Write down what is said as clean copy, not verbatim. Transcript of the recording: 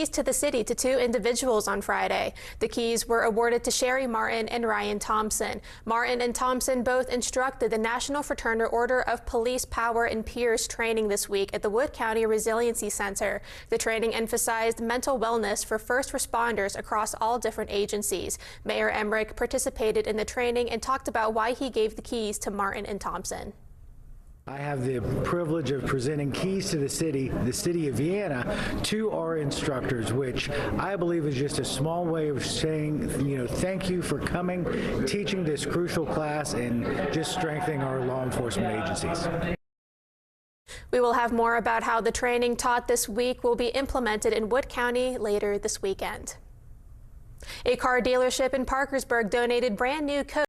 keys to the city to two individuals on Friday. The keys were awarded to Sherry Martin and Ryan Thompson. Martin and Thompson both instructed the National Fraternal Order of Police Power and Peers training this week at the Wood County Resiliency Center. The training emphasized mental wellness for first responders across all different agencies. Mayor Emrick participated in the training and talked about why he gave the keys to Martin and Thompson. I have the privilege of presenting keys to the city of Vienna, to our instructors, which I believe is just a small way of saying, thank you for coming, teaching this crucial class, and just strengthening our law enforcement agencies. We will have more about how the training taught this week will be implemented in Wood County later this weekend. A car dealership in Parkersburg donated brand new coats